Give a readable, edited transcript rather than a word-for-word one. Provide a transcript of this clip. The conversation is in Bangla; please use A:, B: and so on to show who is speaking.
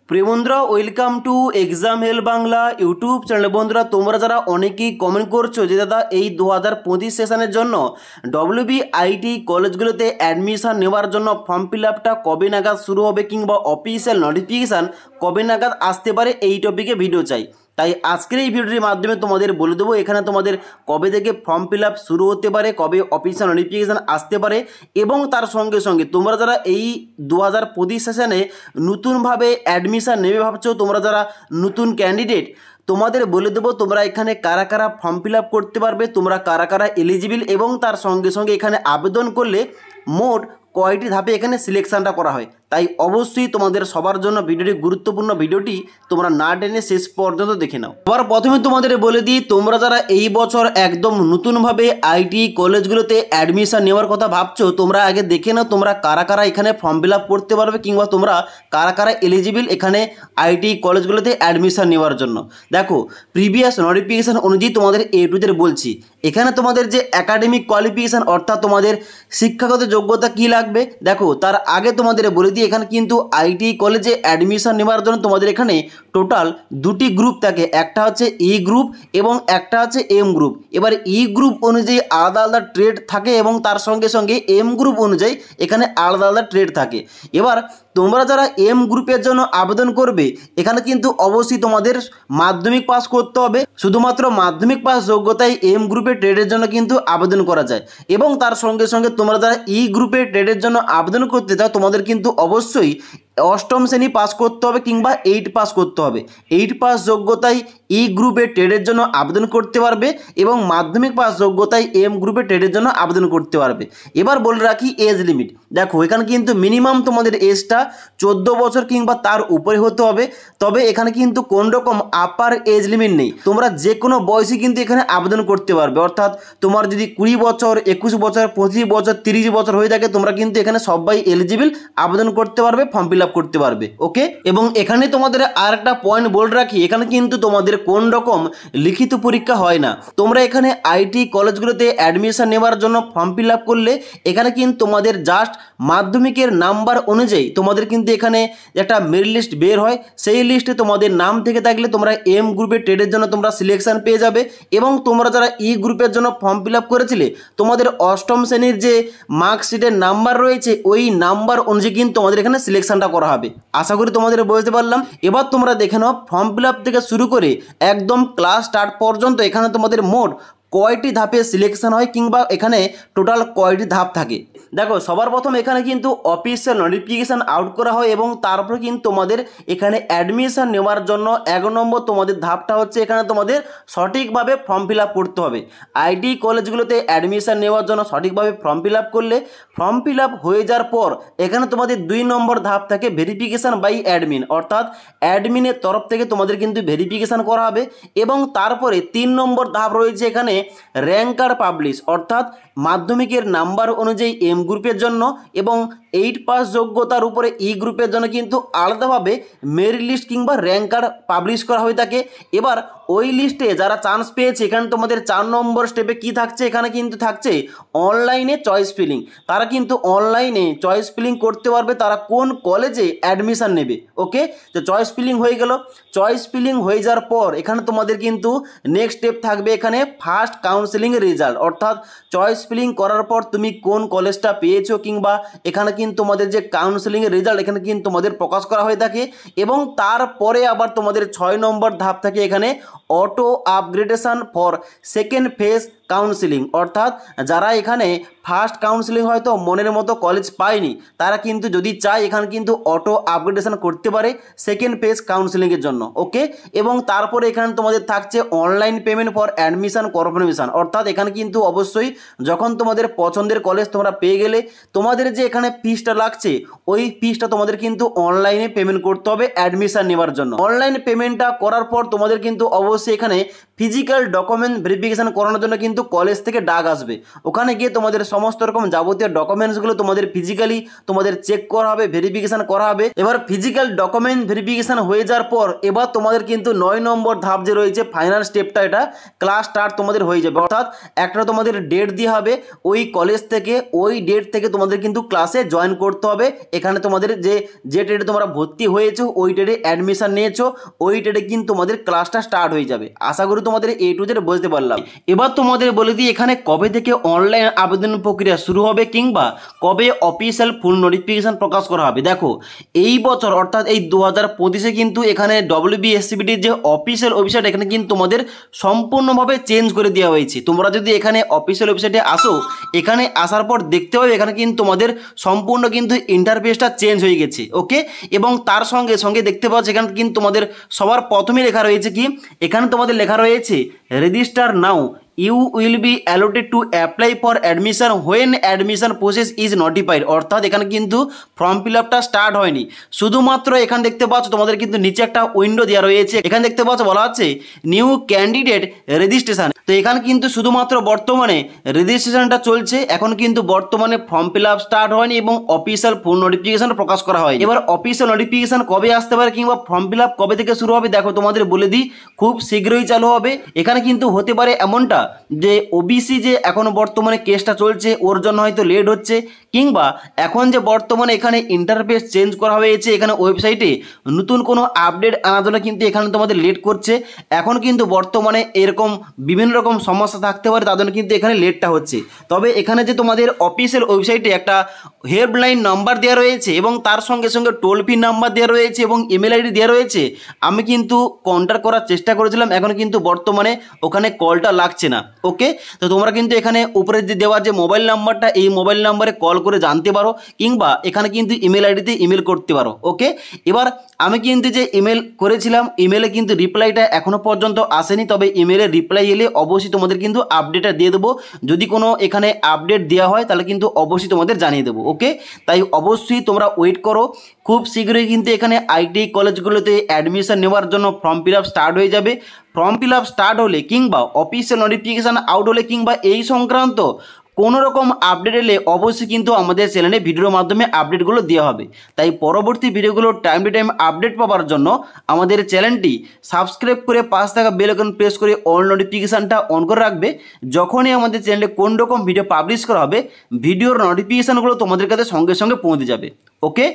A: প্রিয় বন্ধুরা, welcome to exam help Bangla YouTube channel. বন্ধুরা, তোমরা যারা অনেকেই কমেন্ট করছো যে দাদা এই 2025 সেশনের জন্য WBIT কলেজগুলোতে অ্যাডমিশন নেওয়ার জন্য ফর্ম ফিল আপটা কবে নাগাদ শুরু হবে কিংবা অফিসিয়াল নোটিফিকেশান কবে নাগাদ আসতে পারে, এই টপিকে ভিডিও চাই। তাই আজকের এই ভিডিওটির মাধ্যমে তোমাদের বলে দেবো এখানে তোমাদের কবে থেকে ফর্ম ফিল আপ শুরু হতে পারে, কবে অফিসিয়াল নোটিফিকেশান আসতে পারে, এবং তার সঙ্গে সঙ্গে তোমরা যারা এই 2025 সেশনে নতুনভাবে অ্যাডমিশান নেবে ভাবছো, তোমরা যারা নতুন ক্যান্ডিডেট, তোমাদের বলে দেবো তোমরা এখানে কারা কারা ফর্ম ফিল আপ করতে পারবে, তোমরা কারা কারা এলিজিবল, এবং তার সঙ্গে সঙ্গে এখানে আবেদন করলে মোট কয়টি ধাপে এখানে সিলেকশানটা করা হয়। তাই অবশ্যই তোমাদের সবার জন্য ভিডিওটি গুরুত্বপূর্ণ, ভিডিওটি তোমরা না টেনে শেষ পর্যন্ত দেখে নাও। আবার প্রথমে তোমাদের বলে দিই, তোমরা যারা এই বছর একদম নতুনভাবে আইটি কলেজগুলোতে অ্যাডমিশন নেওয়ার কথা ভাবছো, তোমরা আগে দেখে নাও তোমরা কারা কারা এখানে ফর্ম ফিল আপ করতে পারবে কিংবা তোমরা কারা কারা এলিজিবল এখানে আইটি কলেজগুলোতে অ্যাডমিশন নেওয়ার জন্য। দেখো, প্রিভিয়াস নোটিফিকেশান অনুযায়ী তোমাদের এ টু জেড বলছি। এখানে তোমাদের যে একাডেমিক কোয়ালিফিকেশান অর্থাৎ তোমাদের শিক্ষাগত যোগ্যতা কী লাগবে, দেখো তার আগে তোমাদের বলে দিই এখানে কিন্তু আইটি কলেজে অ্যাডমিশন নেওয়ার জন্য তোমাদের এখানে টোটাল দুটি গ্রুপ থাকে, একটা হচ্ছে ই গ্রুপ এবং একটা হচ্ছে এম গ্রুপ। এবার ই গ্রুপ অনুযায়ী আলাদা আলাদা ট্রেড থাকে এবং তার সঙ্গে সঙ্গে এম গ্রুপ অনুযায়ী এখানে আলাদা আলাদা ট্রেড থাকে। এবার তোমরা যারা এম গ্রুপের জন্য আবেদন করবে, এখানে কিন্তু অবশ্যই তোমাদের মাধ্যমিক পাস করতে হবে। শুধুমাত্র মাধ্যমিক পাস যোগ্যতায় এম গ্রুপের ট্রেডের জন্য কিন্তু আবেদন করা যায়। এবং তার সঙ্গে সঙ্গে তোমরা যারা ই গ্রুপের ট্রেডের জন্য আবেদন করতে চাও, তোমাদের কিন্তু অবশ্যই অষ্টম শ্রেণী পাস করতে হবে কিংবা 8 পাস করতে হবে। 8 পাস যোগ্যতায় ই গ্রুপের ট্রেডের জন্য আবেদন করতে পারবে এবং মাধ্যমিক পাস যোগ্যতায় এম গ্রুপের ট্রেডের জন্য আবেদন করতে পারবে। এবার বলে রাখি এজ লিমিট। দেখো, এখানে কিন্তু মিনিমাম তোমাদের এজটা 14 বছর কিংবা তার উপরে হতে হবে। তবে এখানে কিন্তু কোন রকম আপার এজ লিমিট নেই, তোমরা যে কোনো বয়সে কিন্তু এখানে আবেদন করতে পারবে। অর্থাৎ তোমার যদি 20 বছর, 21 বছর, 25 বছর, 30 বছর হয়ে থাকে, তোমরা কিন্তু এখানে সবাই এলিজিবল আবেদন করতে পারবে, ফর্ম ফিল আপ করতে পারবে। ওকে, এবং এখানে তোমাদের আর একটা পয়েন্ট বলে রাখি, এখানে কিন্তু তোমাদের কোন রকম লিখিত পরীক্ষা হয় না। তোমরা এখানে আইটি কলেজগুলোতে অ্যাডমিশন নেওয়ার জন্য ফর্ম ফিল আপ করলে এখানে কিন্তু তোমাদের জাস্ট মাধ্যমিকের নাম্বার অনুযায়ী তোমাদের কিন্তু এখানে একটা মেরিট লিস্ট বের হয়। সেই লিস্টে তোমাদের নাম থেকে থাকলে তোমরা এম গ্রুপের ট্রেডের জন্য তোমরা সিলেকশন পেয়ে যাবে। এবং তোমরা যারা ই গ্রুপের জন্য ফর্ম ফিল আপ করেছিলে, তোমাদের অষ্টম শ্রেণীর যে মার্কশিটের নাম্বার রয়েছে, ওই নাম্বার অনুযায়ী কিন্তু তোমাদের এখানে সিলেকশনটা করা হবে। আশা করি তোমাদের বুঝতে পারলাম। এবার তোমরা দেখে নাও ফর্ম ফিল আপ থেকে শুরু করে একদম ক্লাস স্টার্ট পর্যন্ত এখানে তোমাদের মোট কয়টি ধাপে সিলেকশন হয় কিংবা এখানে টোটাল কয়টি ধাপ থাকে। দেখো, সবার প্রথম এখানে কিন্তু অফিসিয়াল নোটিফিকেশান আউট করা হয় এবং তারপরে কিন্তু তোমাদের এখানে অ্যাডমিশন নেওয়ার জন্য 1 নম্বর তোমাদের ধাপটা হচ্ছে এখানে তোমাদের সঠিকভাবে ফর্ম ফিল আপ করতে হবে। আইটি কলেজগুলোতে অ্যাডমিশন নেওয়ার জন্য সঠিকভাবে ফর্ম ফিল আপ করলে, ফর্ম ফিল আপ হয়ে যাওয়ার পর এখানে তোমাদের 2 নম্বর ধাপ থাকে ভেরিফিকেশান বাই অ্যাডমিন। অর্থাৎ অ্যাডমিনের তরফ থেকে তোমাদের কিন্তু ভেরিফিকেশান করা হবে। এবং তারপরে 3 নম্বর ধাপ রয়েছে এখানে র্যাঙ্কার পাবলিশ। অর্থাৎ মাধ্যমিকের নাম্বার অনুযায়ী এম গ্রুপের জন্য এবং 8 পাস যোগ্যতার উপরে ই গ্রুপের জন্য কিন্তু আলাদাভাবে মেরিট লিস্ট কিংবা র্যাঙ্কার পাবলিশ করা হয়ে থাকে। এবার ওই লিস্টে যারা চান্স পেয়েছে, এখানে তোমাদের 4 নম্বর স্টেপে কি থাকছে, এখানে কিন্তু থাকছে অনলাইনে চয়েস ফিলিং। তারা কিন্তু অনলাইনে চয়েস ফিলিং করতে পারবে তারা কোন কলেজে অ্যাডমিশন নেবে। ওকে, তো চয়েস ফিলিং হয়ে গেল। চয়েস ফিলিং হয়ে যাওয়ার পর এখানে তোমাদের কিন্তু নেক্সট স্টেপ থাকবে এখানে ফার্স্ট কাউন্সেলিং রেজাল্ট। অর্থাৎ চয়েস ফিলিং করার পর তুমি কোন কলেজটা পেয়েছো কিংবা এখানে কিন্তু তোমাদের যে কাউন্সেলিংয়ের রেজাল্ট এখানে কিন্তু তোমাদের প্রকাশ করা হয়ে থাকে। এবং তারপরে আবার তোমাদের 6 নম্বর ধাপ থাকে এখানে auto upgradation for second phase counselling. অর্থাৎ যারা এখানে ফার্স্ট কাউন্সেলিং হয়তো মনের মতো কলেজ পায়নি, তারা কিন্তু যদি চায় এখানে কিন্তু অটো আপগ্রেডেশন করতে পারে সেকেন্ড ফেজ কাউন্সেলিংয়ের জন্য। ওকে, এবং তারপরে এখানে তোমাদের থাকছে online payment for admission confirmation. অর্থাৎ এখানে কিন্তু অবশ্যই যখন তোমাদের পছন্দের কলেজ তোমরা পেয়ে গেলে, তোমাদের যে এখানে ফিসটা লাগছে ওই ফিসটা তোমাদের কিন্তু অনলাইনে পেমেন্ট করতে হবে অ্যাডমিশন নেওয়ার জন্য। অনলাইন পেমেন্টটা করার পর তোমাদের কিন্তু অবশ্যই এখানে ফিজিক্যাল ডকুমেন্ট ভেরিফিকেশান করানোর জন্য কিন্তু কলেজ থেকে ডাক আসবে। ওখানে গিয়ে তোমাদের সমস্ত রকম যাবতীয় ডকুমেন্টসগুলো তোমাদের ফিজিক্যালি তোমাদের চেক করা হবে, ভেরিফিকেশান করা হবে। এবার ফিজিক্যাল ডকুমেন্ট ভেরিফিকেশান হয়ে যাওয়ার পর এবার তোমাদের কিন্তু 9 নম্বর ধাপ যে রয়েছে ফাইনাল স্টেপটা, এটা ক্লাস স্টার্ট তোমাদের হয়ে যাবে। অর্থাৎ একটা তোমাদের ডেট দেওয়া হবে ওই কলেজ থেকে, ওই ডেট থেকে তোমাদের কিন্তু ক্লাসে জয়েন করতে হবে। এখানে তোমাদের যে ডেটে তোমরা ভর্তি হয়েছো, ওই ডেটে অ্যাডমিশন নিয়েছো, ওই ডেটে কিন্তু তোমাদের ক্লাসটা স্টার্ট হয়ে যাবে। আশা করি তোমাদের A to Z বুঝতে পারলাম। এবার তোমাদের বলে দিই এখানে কবে থেকে অনলাইন আবেদন প্রক্রিয়া শুরু হবে কিংবা কবে অফিসিয়াল ফুল নোটিফিকেশান প্রকাশ করা হবে। দেখো এই বছর অর্থাৎ এই 2025-এ কিন্তু এখানে WBSCBটির যে অফিসিয়াল ওয়েবসাইট এখানে কিন্তু তোমাদের সম্পূর্ণভাবে চেঞ্জ করে দেওয়া হয়েছে। তোমরা যদি এখানে অফিসিয়াল ওয়েবসাইটে আসো, এখানে আসার পর দেখতে পাবে এখানে কিন্তু তোমাদের সম্পূর্ণ কিন্তু ইন্টারফেসটা চেঞ্জ হয়ে গেছে। ওকে, এবং তার সঙ্গে সঙ্গে দেখতে পাচ্ছ এখানে কিন্তু তোমাদের সবার প্রথমে লেখা রয়েছে কি, এখানে তোমাদের লেখা রয়েছে register now, you will be allotted to apply for admission when admission process is notified. অর্থাৎ এখানে কিন্তু ফর্ম ফিল আপটা স্টার্ট হয়নি, শুধুমাত্র এখানে দেখতে পাচ্ছ তোমাদের কিন্তু নিচে একটা উইন্ডো দেওয়া রয়েছে। এখানে দেখতে পাচ্ছ বলা আছে নিউ ক্যান্ডিডেট রেজিস্ট্রেশন। তো এখানে কিন্তু শুধুমাত্র বর্তমানে রেজিস্ট্রেশনটা চলছে, এখন কিন্তু বর্তমানে ফর্ম ফিল আপ স্টার্ট হয়নি এবং অফিসিয়াল ফুল নোটিফিকেশন প্রকাশ করা হয়। এবার অফিসিয়াল নোটিফিকেশন কবে আসতে পারে কিংবা ফর্ম ফিল আপ কবে থেকে শুরু হবে, দেখো তোমাদের বলে দিই খুব শীঘ্রই চালু হবে। এখানে কিন্তু হতে পারে এমনটা যে ওবিসি যে এখন বর্তমানে কেসটা চলছে ওর জন্য হয়তো লেট হচ্ছে, কিংবা এখন যে বর্তমানে এখানে ইন্টারফেস চেঞ্জ করা হয়েছে, এখানে ওয়েবসাইটে নতুন কোনো আপডেট আনার জন্য কিন্তু এখানে তোমাদের লেট করছে। এখন কিন্তু বর্তমানে এরকম বিভিন্ন রকম সমস্যা থাকতে পারে, তার জন্য কিন্তু এখানে লেটটা হচ্ছে। তবে এখানে যে তোমাদের অফিসিয়াল ওয়েবসাইটে একটা হেল্পলাইন নাম্বার দেওয়া রয়েছে এবং তার সঙ্গে সঙ্গে টোল ফ্রি নাম্বার দেওয়া রয়েছে এবং ইমেল আইডি দেওয়া রয়েছে। আমি কিন্তু কন্ট্যাক্ট করার চেষ্টা করেছিলাম, এখন কিন্তু বর্তমানে ওখানে কলটা লাগছে না। ওকে, তো তোমরা কিন্তু এখানে উপরে যে দেওয়া যে মোবাইল নাম্বারটা, এই মোবাইল নাম্বারে কল করে জানতে পারো কিংবা এখানে কিন্তু ইমেল আইডিতে ইমেল করতে পারো। ওকে, এবার আমি কিন্তু যে ইমেল করেছিলাম, ইমেলে কিন্তু রিপ্লাইটা এখনও পর্যন্ত আসেনি, তবে ইমেলে রিপ্লাই এলে অবশ্যই তোমাদের কিন্তু আপডেটটা দিয়ে দেবো। যদি কোনো এখানে আপডেট দেওয়া হয় তাহলে কিন্তু অবশ্যই তোমাদের জানিয়ে দেবো। ওকে, তাই অবশ্যই তোমরা ওয়েট করো, খুব শীঘ্রই কিন্তু এখানে আইটি কলেজগুলোতে অ্যাডমিশন নেওয়ার জন্য ফর্ম ফিল আপ স্টার্ট হয়ে যাবে। ফর্ম ফিল আপ স্টার্ট হলে কিংবা অফিসিয়াল নোটিফিকেশান আউট হলে কিংবা এই সংক্রান্ত কোনো রকম আপডেট এলে অবশ্যই কিন্তু আমাদের চ্যানেলে ভিডিওর মাধ্যমে আপডেটগুলো দেওয়া হবে। তাই পরবর্তী ভিডিওগুলো টাইম টু টাইম আপডেট পাওয়ার জন্য আমাদের চ্যানেলটি সাবস্ক্রাইব করে পাশ থাকা বেল আইকন প্রেস করে অল নোটিফিকেশানটা অন করে রাখবে। যখনই আমাদের চ্যানেলে কোন রকম ভিডিও পাবলিশ করা হবে, ভিডিওর নোটিফিকেশানগুলো তোমাদের কাছে সঙ্গে সঙ্গে পৌঁছে যাবে। ওকে।